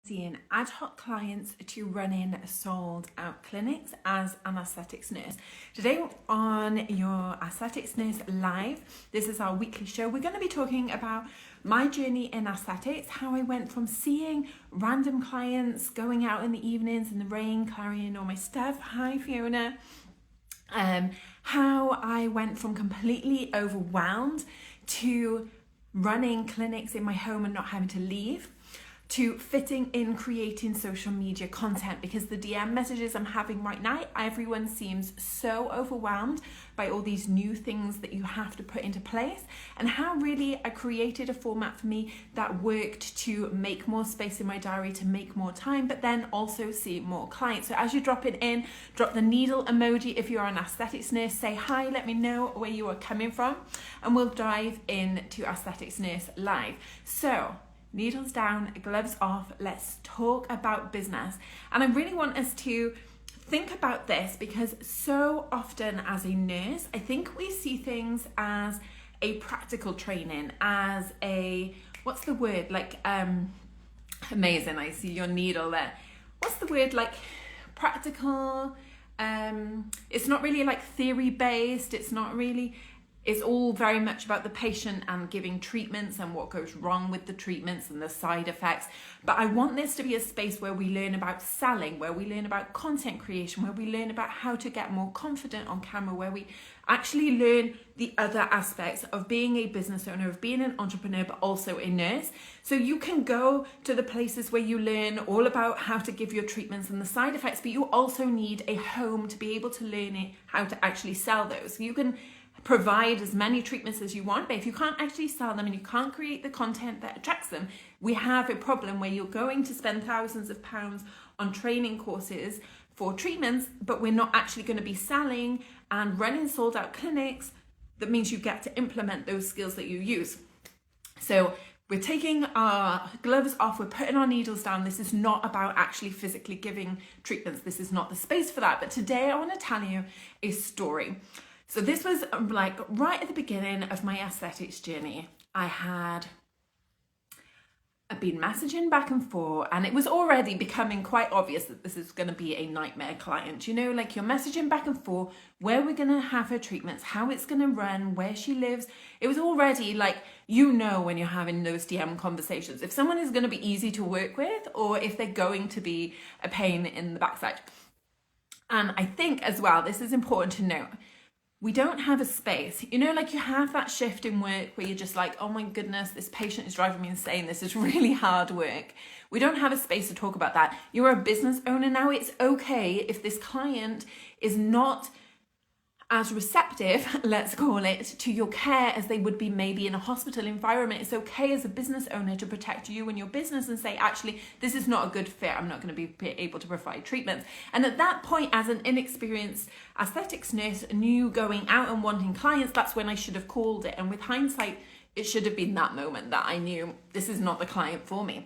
seeing ad hoc clients to running sold out clinics as an aesthetics nurse. Today on your Aesthetics Nurse Live, this is our weekly show. We're going to be talking about my journey in aesthetics, how I went from seeing random clients, going out in the evenings in the rain, carrying all my stuff. Hi Fiona. How I went from completely overwhelmed to running clinics in my home and not having to leave, to fitting in creating social media content, because the DM messages I'm having right now, everyone seems so overwhelmed by all these new things that you have to put into place, and how really I created a format for me that worked to make more space in my diary, to make more time, but then also see more clients. So as you drop it in, drop the needle emoji if you're an aesthetics nurse, say hi, let me know where you are coming from, and we'll dive into Aesthetics Nurse Live. So needles down, gloves off, let's talk about business. And I really want us to think about this, because so often as a nurse, I think we see things as a practical training, as a, what's the word, like, amazing, I see your needle there. What's the word, like practical? It's not really like theory based, it's all very much about the patient and giving treatments and what goes wrong with the treatments and the side effects. But I want this to be a space where we learn about selling, where we learn about content creation, where we learn about how to get more confident on camera, where we actually learn the other aspects of being a business owner, of being an entrepreneur, but also a nurse. So you can go to the places where you learn all about how to give your treatments and the side effects, but you also need a home to be able to learn it, how to actually sell those. You can provide as many treatments as you want, but if you can't actually sell them and you can't create the content that attracts them, we have a problem where you're going to spend thousands of pounds on training courses for treatments, but we're not actually going to be selling and running sold out clinics. That means you get to implement those skills that you use. So we're taking our gloves off, we're putting our needles down. This is not about actually physically giving treatments. This is not the space for that. But today I want to tell you a story. So this was like right at the beginning of my aesthetics journey. I'd been messaging back and forth, and it was already becoming quite obvious that this is going to be a nightmare client. You know, like you're messaging back and forth, where we're going to have her treatments, how it's going to run, where she lives. It was already like, you know, when you're having those DM conversations, if someone is going to be easy to work with or if they're going to be a pain in the backside. And I think as well, this is important to note, we don't have a space, you know, like you have that shift in work where you're just like, oh my goodness, this patient is driving me insane. This is really hard work. We don't have a space to talk about that. You're a business owner now. It's okay if this client is not as receptive, let's call it, to your care as they would be maybe in a hospital environment. It's okay as a business owner to protect you and your business and say, actually, this is not a good fit. I'm not going to be able to provide treatments. And at that point, as an inexperienced aesthetics nurse, new going out and wanting clients, that's when I should have called it. And with hindsight, it should have been that moment that I knew this is not the client for me.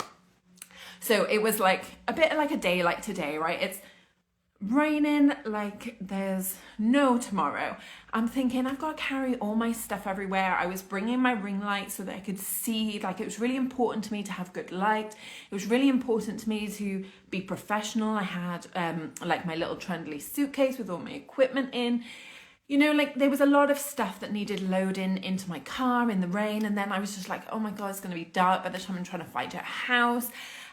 So it was like a bit like a day like today, right? It's raining like there's no tomorrow. I'm thinking I've got to carry all my stuff everywhere. I was bringing my ring light so that I could see, like it was really important to me to have good light. It was really important to me to be professional. I had like my little trundly suitcase with all my equipment in. You know, like there was a lot of stuff that needed loading into my car in the rain. And then I was just like, oh my God, it's going to be dark by the time I'm trying to find a house.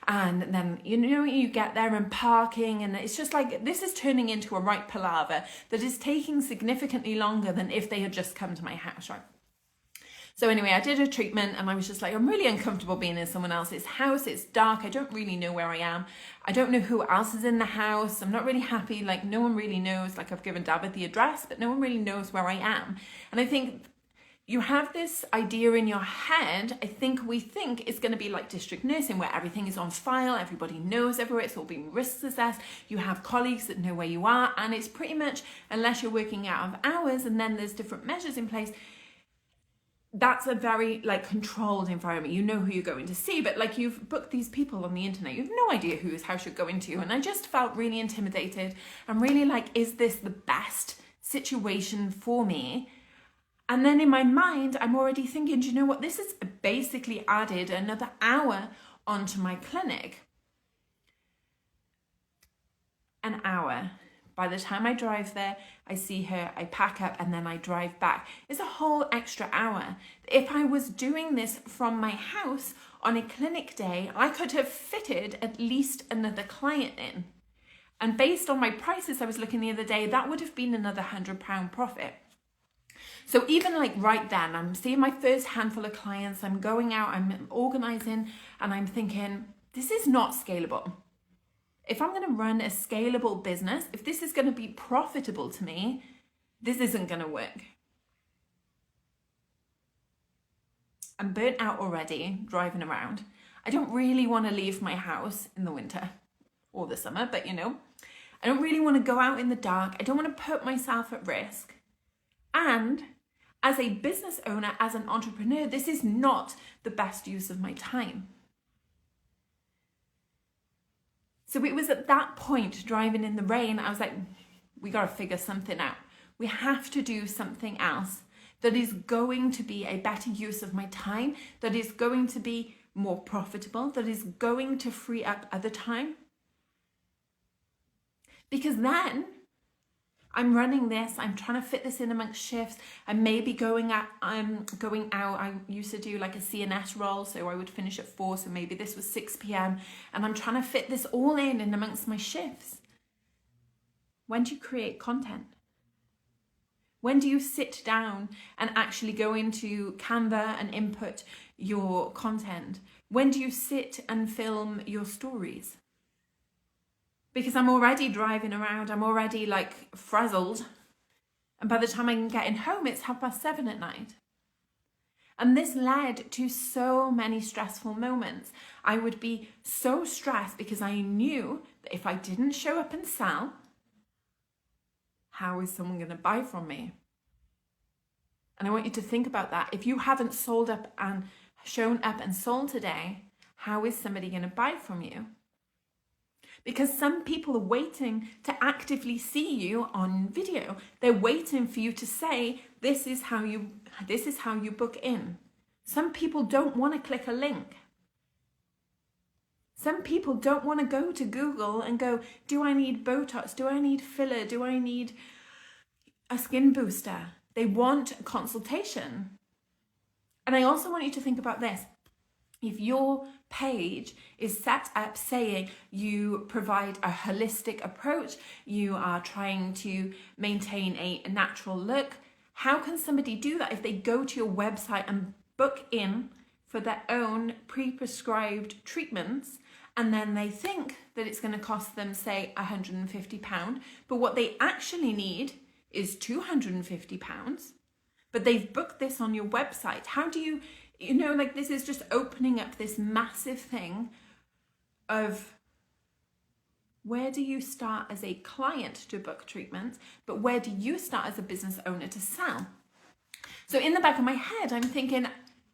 And then, you know, you get there and parking, and it's just like, this is turning into a right palaver that is taking significantly longer than if they had just come to my house, right? So anyway, I did a treatment and I was just like, I'm really uncomfortable being in someone else's house. It's dark. I don't really know where I am. I don't know who else is in the house. I'm not really happy. Like no one really knows. Like I've given David the address, but no one really knows where I am. And I think you have this idea in your head, we think it's going to be like district nursing where everything is on file, everybody knows everywhere, it's all being risk assessed, you have colleagues that know where you are, and it's pretty much, unless you're working out of hours and then there's different measures in place, that's a very like controlled environment. You know who you're going to see, but like you've booked these people on the internet, you have no idea whose house you're going to. And I just felt really intimidated and really like, is this the best situation for me? And then in my mind, I'm already thinking, do you know what? This has basically added another hour onto my clinic. an hour. By the time I drive there, I see her, I pack up, and then I drive back. It's a whole extra hour. If I was doing this from my house on a clinic day, I could have fitted at least another client in. And based on my prices I was looking the other day, that would have been another £100 profit. So even like right then, I'm seeing my first handful of clients, I'm going out, I'm organizing, and I'm thinking, this is not scalable. If I'm going to run a scalable business, if this is going to be profitable to me, this isn't going to work. I'm burnt out already driving around. I don't really want to leave my house in the winter or the summer, but you know, I don't really want to go out in the dark. I don't want to put myself at risk. And as a business owner, as an entrepreneur, this is not the best use of my time. So it was at that point, driving in the rain, I was like, we got to figure something out. We have to do something else that is going to be a better use of my time, that is going to be more profitable, that is going to free up other time. Because then I'm running this, I'm trying to fit this in amongst shifts. I may be going out. I used to do like a CNS role, so I would finish at 4, so maybe this was 6 p.m. And I'm trying to fit this all in amongst my shifts. When do you create content? When do you sit down and actually go into Canva and input your content? When do you sit and film your stories? Because I'm already driving around, I'm already like frazzled. And by the time I'm getting home, it's 7:30 at night. And this led to so many stressful moments. I would be so stressed because I knew that if I didn't show up and sell, how is someone going to buy from me? And I want you to think about that. If you haven't sold up and shown up and sold today, how is somebody going to buy from you? Because some people are waiting to actively see you on video. They're waiting for you to say, this is how you book in. Some people don't want to click a link. Some people don't want to go to Google and go, do I need Botox? Do I need filler? Do I need a skin booster? They want a consultation. And I also want you to think about this. If your page is set up saying you provide a holistic approach, you are trying to maintain a natural look, how can somebody do that if they go to your website and book in for their own pre-prescribed treatments, and then they think that it's going to cost them, say, £150, but what they actually need is £250, but they've booked this on your website? How do you know, like, this is just opening up this massive thing of where do you start as a client to book treatments, but where do you start as a business owner to sell? So in the back of my head, I'm thinking,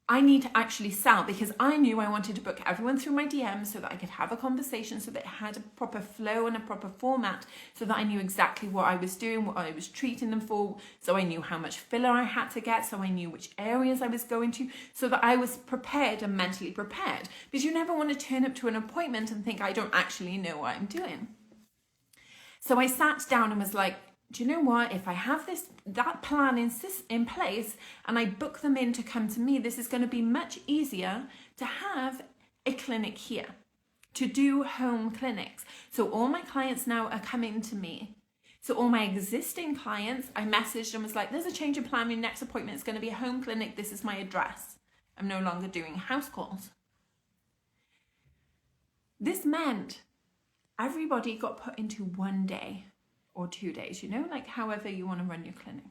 I need to actually sell, because I knew I wanted to book everyone through my DMs so that I could have a conversation, so that it had a proper flow and a proper format, so that I knew exactly what I was doing, what I was treating them for, so I knew how much filler I had to get, so I knew which areas I was going to, so that I was prepared and mentally prepared. Because you never want to turn up to an appointment and think, I don't actually know what I'm doing. So I sat down and was like, do you know what? If I have that plan in place and I book them in to come to me, this is going to be much easier to have a clinic here, to do home clinics. So all my clients now are coming to me. So all my existing clients, I messaged and was like, there's a change in plan. Your next appointment is going to be a home clinic. This is my address. I'm no longer doing house calls. This meant everybody got put into one day or 2 days, you know, like however you want to run your clinic.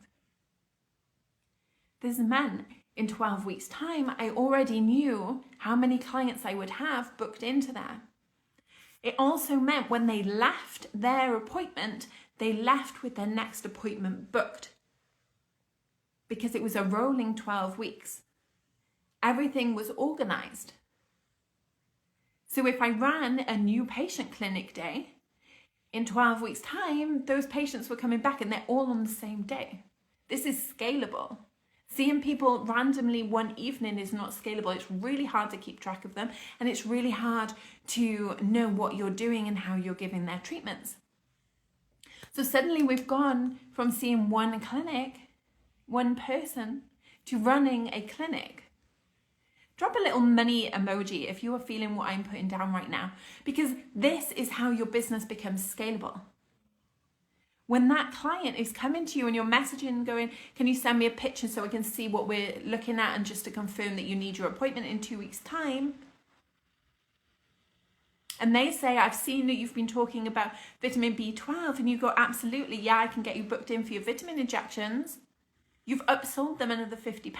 This meant in 12 weeks' time, I already knew how many clients I would have booked into there. It also meant when they left their appointment, they left with their next appointment booked, because it was a rolling 12 weeks. Everything was organized. So if I ran a new patient clinic day, in 12 weeks' time, those patients were coming back and they're all on the same day. This is scalable. Seeing people randomly one evening is not scalable. It's really hard to keep track of them, and it's really hard to know what you're doing and how you're giving their treatments. So suddenly we've gone from seeing one clinic, one person, to running a clinic. Drop a little money emoji if you are feeling what I'm putting down right now, because this is how your business becomes scalable. When that client is coming to you and you're messaging going, can you send me a picture so I can see what we're looking at and just to confirm that you need your appointment in 2 weeks' time? And they say, I've seen that you've been talking about vitamin B12, and you go, absolutely, yeah, I can get you booked in for your vitamin injections. You've upsold them another £50.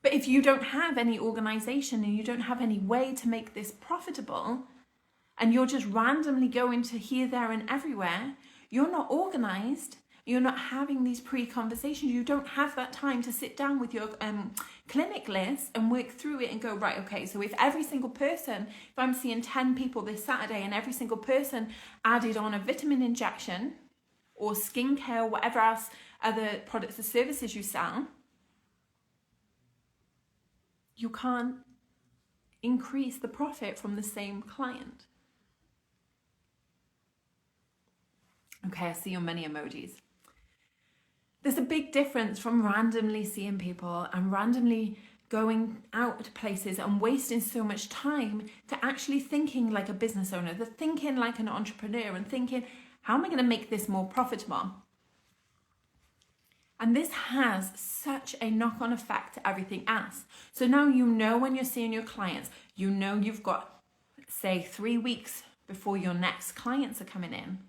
But if you don't have any organization and you don't have any way to make this profitable, and you're just randomly going to here, there, and everywhere, you're not organized, you're not having these pre-conversations, you don't have that time to sit down with your clinic list and work through it and go, right, okay, so if every single person, if I'm seeing 10 people this Saturday and every single person added on a vitamin injection or skincare, whatever else, other products or services you sell, you can't increase the profit from the same client. Okay, I see your money emojis. There's a big difference from randomly seeing people and randomly going out to places and wasting so much time to actually thinking like a business owner, to thinking like an entrepreneur and thinking, how am I going to make this more profitable? And this has such a knock-on effect to everything else. So now you know when you're seeing your clients, you know you've got, say, 3 weeks before your next clients are coming in.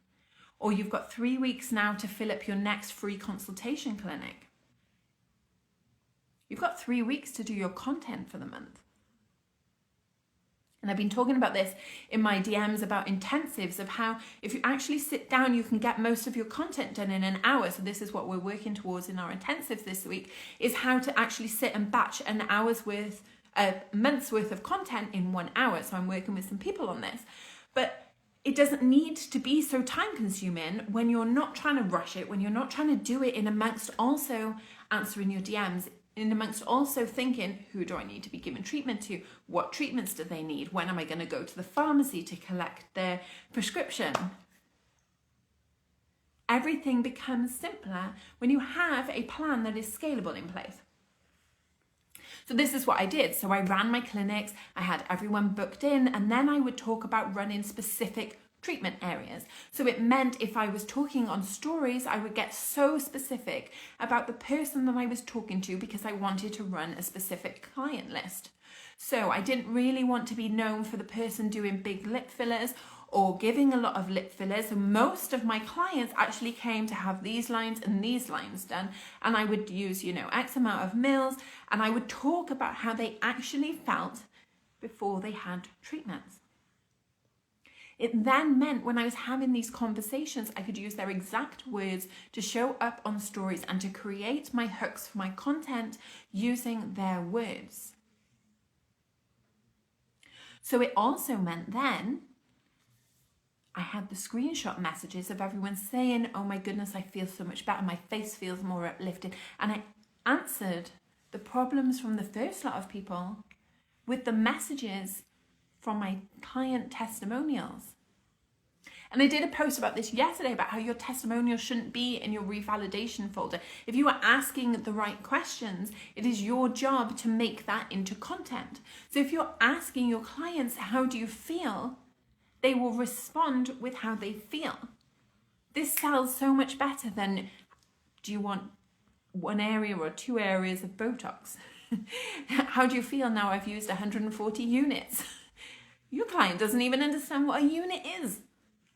Or you've got 3 weeks now to fill up your next free consultation clinic. You've got 3 weeks to do your content for the month. And I've been talking about this in my DMs about intensives, of how if you actually sit down, you can get most of your content done in an hour. So this is what we're working towards in our intensives this week, is how to actually sit and batch an hour's worth, a month's worth of content in 1 hour. So I'm working with some people on this. But it doesn't need to be so time consuming when you're not trying to rush it, when you're not trying to do it in amongst also answering your DMs, in amongst also thinking, who do I need to be giving treatment to? What treatments do they need? When am I going to go to the pharmacy to collect their prescription? Everything becomes simpler when you have a plan that is scalable in place. So this is what I did. So I ran my clinics, I had everyone booked in, and then I would talk about running specific treatment areas. So it meant if I was talking on stories, I would get so specific about the person that I was talking to because I wanted to run a specific client list. So I didn't really want to be known for the person doing big lip fillers or giving a lot of lip fillers. So most of my clients actually came to have these lines and these lines done. And I would use, X amount of mils, and I would talk about how they actually felt before they had treatments. It then meant when I was having these conversations, I could use their exact words to show up on stories and to create my hooks for my content using their words. So it also meant then I had the screenshot messages of everyone saying, oh my goodness, I feel so much better. My face feels more uplifted. And I answered the problems from the first lot of people with the messages from my client testimonials. And I did a post about this yesterday about how your testimonial shouldn't be in your revalidation folder. If you are asking the right questions, it is your job to make that into content. So if you're asking your clients, how do you feel? They will respond with how they feel. This sells so much better than, do you want 1 area or 2 areas of Botox? How do you feel now I've used 140 units? Your client doesn't even understand what a unit is.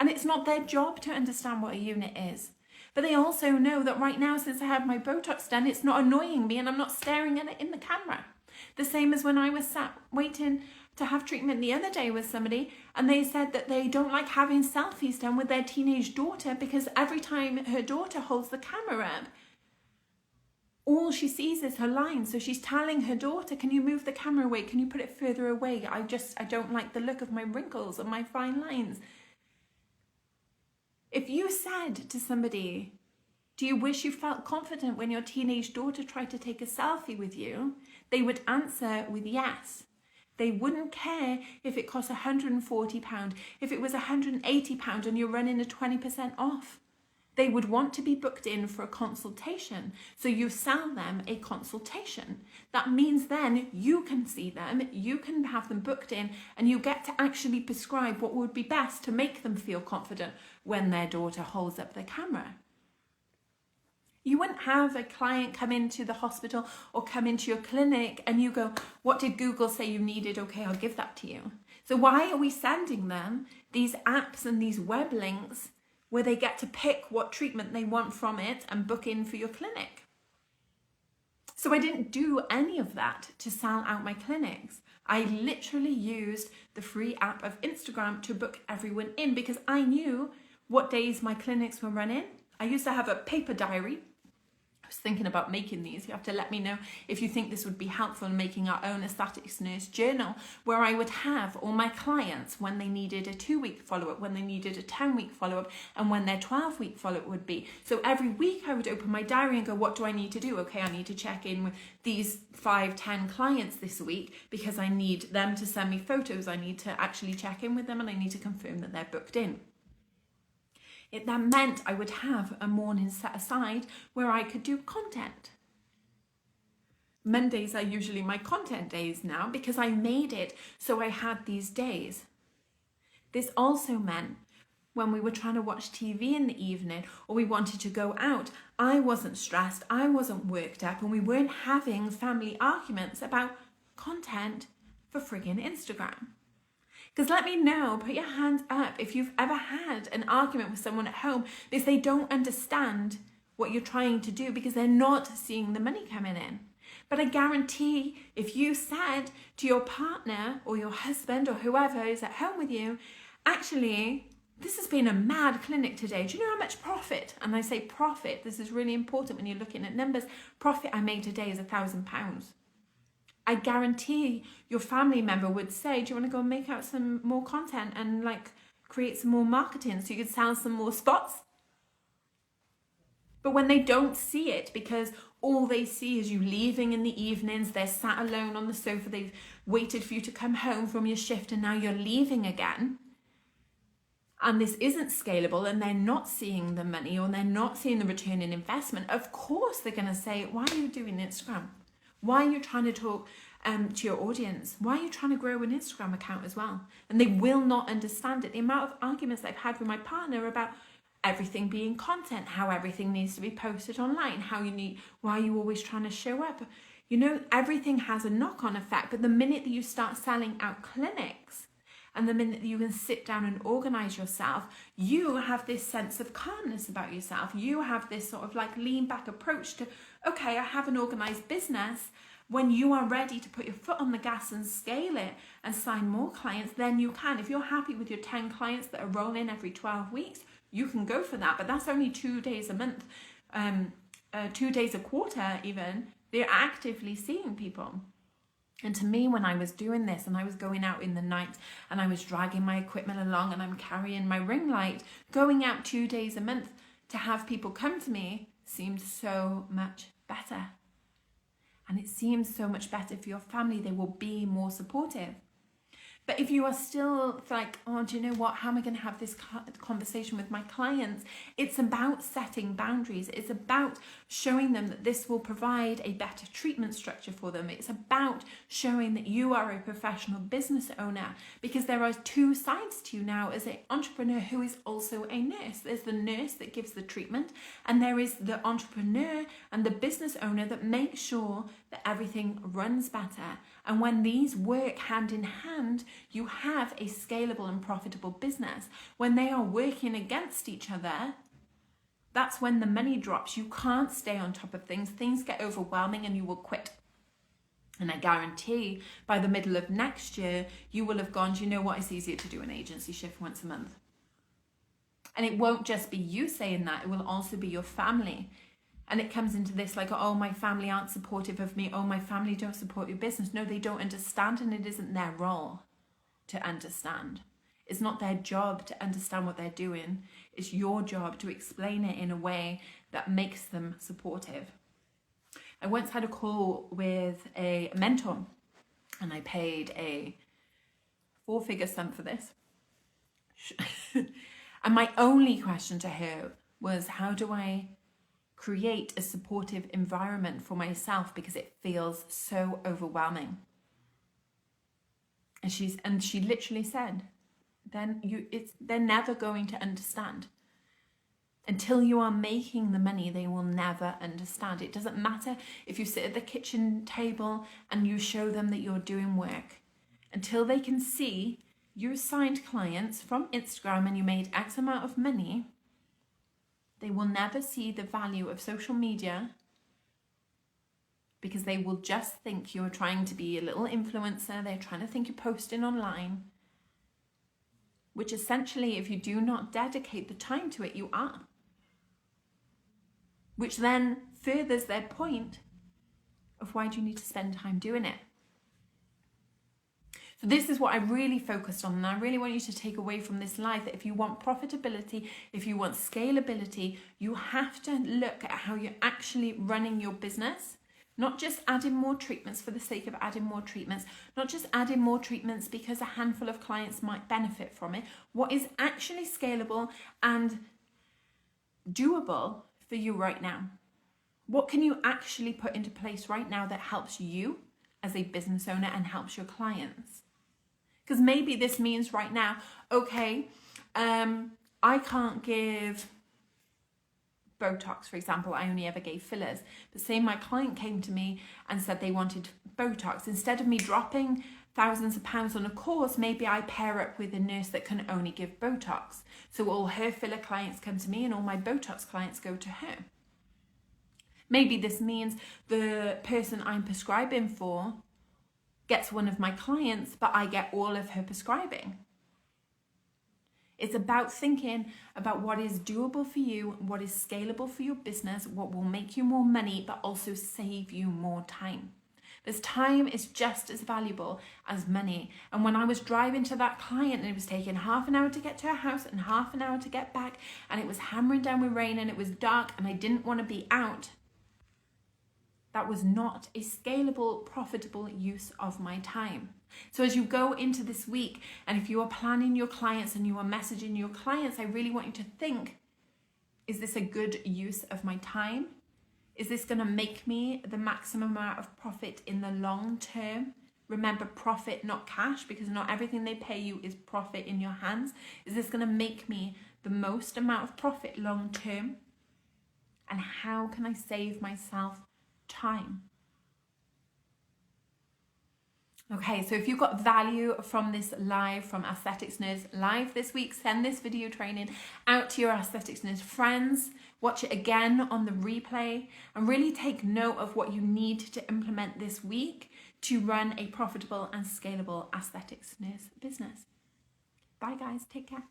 And it's not their job to understand what a unit is. But they also know that right now, since I had my Botox done, it's not annoying me and I'm not staring at it in the camera. The same as when I was sat waiting to have treatment the other day with somebody, and they said that they don't like having selfies done with their teenage daughter because every time her daughter holds the camera up, all she sees is her lines. So she's telling her daughter, can you move the camera away? Can you put it further away? I don't like the look of my wrinkles and my fine lines. If you said to somebody, do you wish you felt confident when your teenage daughter tried to take a selfie with you? They would answer with yes. They wouldn't care if it cost £140, if it was £180 and you're running a 20% off. They would want to be booked in for a consultation. So you sell them a consultation. That means then you can see them, you can have them booked in, and you get to actually prescribe what would be best to make them feel confident when their daughter holds up the camera. You wouldn't have a client come into the hospital or come into your clinic and you go, what did Google say you needed? Okay, I'll give that to you. So why are we sending them these apps and these web links where they get to pick what treatment they want from it and book in for your clinic? So I didn't do any of that to sell out my clinics. I literally used the free app of Instagram to book everyone in because I knew what days my clinics were running. I used to have a paper diary. I was thinking about making these. You have to let me know if you think this would be helpful in making our own aesthetics nurse journal, where I would have all my clients when they needed a 2-week follow-up, when they needed a 10-week follow-up, and when their 12-week follow-up would be. So every week I would open my diary and go, what do I need to do? Okay, I need to check in with these 5-10 clients this week because I need them to send me photos. I need to actually check in with them and I need to confirm that they're booked in. That meant I would have a morning set aside where I could do content. Mondays are usually my content days now because I made it so I had these days. This also meant when we were trying to watch TV in the evening or we wanted to go out, I wasn't stressed, I wasn't worked up, and we weren't having family arguments about content for friggin' Instagram. Because let me know, put your hand up if you've ever had an argument with someone at home because they don't understand what you're trying to do because they're not seeing the money coming in. But I guarantee if you said to your partner or your husband or whoever is at home with you, actually, this has been a mad clinic today. Do you know how much profit? And I say profit, this is really important when you're looking at numbers. Profit I made today is £1,000. I guarantee your family member would say, do you want to go and make out some more content and like create some more marketing so you could sell some more spots? But when they don't see it, because all they see is you leaving in the evenings, they're sat alone on the sofa, they've waited for you to come home from your shift and now you're leaving again, and this isn't scalable and they're not seeing the money or they're not seeing the return in investment, of course they're going to say, why are you doing Instagram? Why are you trying to talk to your audience? Why are you trying to grow an Instagram account as well? And they will not understand it. The amount of arguments I've had with my partner about everything being content, how everything needs to be posted online, why are you always trying to show up? You know, everything has a knock-on effect, but the minute that you start selling out clinics and the minute that you can sit down and organize yourself, you have this sense of calmness about yourself. You have this sort of like lean back approach to, okay, I have an organized business. When you are ready to put your foot on the gas and scale it and sign more clients, then you can. If you're happy with your 10 clients that are rolling every 12 weeks, you can go for that. But that's only 2 days a month, 2 days a quarter even. They're actively seeing people. And to me, when I was doing this and I was going out in the night and I was dragging my equipment along and I'm carrying my ring light, going out 2 days a month to have people come to me seemed so much better. And it seems so much better for your family. They will be more supportive. But if you are still like, oh, do you know what? How am I going to have this conversation with my clients? It's about setting boundaries. It's about showing them that this will provide a better treatment structure for them. It's about showing that you are a professional business owner, because there are two sides to you now as an entrepreneur who is also a nurse. There's the nurse that gives the treatment, and there is the entrepreneur and the business owner that makes sure that everything runs better. And when these work hand in hand, you have a scalable and profitable business. When they are working against each other, that's when the money drops. You can't stay on top of things. Things get overwhelming and you will quit. And I guarantee by the middle of next year, you will have gone, do you know what? It's easier to do an agency shift once a month. And it won't just be you saying that. It will also be your family. And it comes into this like, oh, my family aren't supportive of me. Oh, my family don't support your business. No, they don't understand, and it isn't their role to understand. It's not their job to understand what they're doing. It's your job to explain it in a way that makes them supportive. I once had a call with a mentor, and I paid a 4-figure sum for this. And my only question to her was, how do I create a supportive environment for myself, because it feels so overwhelming? And she literally said, they're never going to understand. Until you are making the money, they will never understand. It doesn't matter if you sit at the kitchen table and you show them that you're doing work. Until they can see you signed clients from Instagram and you made X amount of money, they will never see the value of social media, because they will just think you're trying to be a little influencer. They're trying to think you're posting online, which essentially, if you do not dedicate the time to it, you are. Which then furthers their point of, why do you need to spend time doing it? So this is what I really focused on, and I really want you to take away from this live, that if you want profitability, if you want scalability, you have to look at how you're actually running your business. Not just adding more treatments for the sake of adding more treatments, not just adding more treatments because a handful of clients might benefit from it. What is actually scalable and doable for you right now? What can you actually put into place right now that helps you as a business owner and helps your clients? Because maybe this means right now, okay, I can't give Botox, for example. I only ever gave fillers. But say my client came to me and said they wanted Botox. Instead of me dropping thousands of pounds on a course, maybe I pair up with a nurse that can only give Botox. So all her filler clients come to me and all my Botox clients go to her. Maybe this means the person I'm prescribing for gets one of my clients, but I get all of her prescribing. It's about thinking about what is doable for you, what is scalable for your business, what will make you more money, but also save you more time. Because time is just as valuable as money. And when I was driving to that client and it was taking half an hour to get to her house and half an hour to get back, and it was hammering down with rain and it was dark and I didn't want to be out, that was not a scalable, profitable use of my time. So as you go into this week, and if you are planning your clients and you are messaging your clients, I really want you to think, is this a good use of my time? Is this going to make me the maximum amount of profit in the long term? Remember, profit, not cash, because not everything they pay you is profit in your hands. Is this going to make me the most amount of profit long term? And how can I save myself time? Okay, so if you got value from this live, from Aesthetics Nerds Live this week, send this video training out to your Aesthetics Nerds friends. Watch it again on the replay and really take note of what you need to implement this week to run a profitable and scalable Aesthetics Nerds business. Bye guys, take care.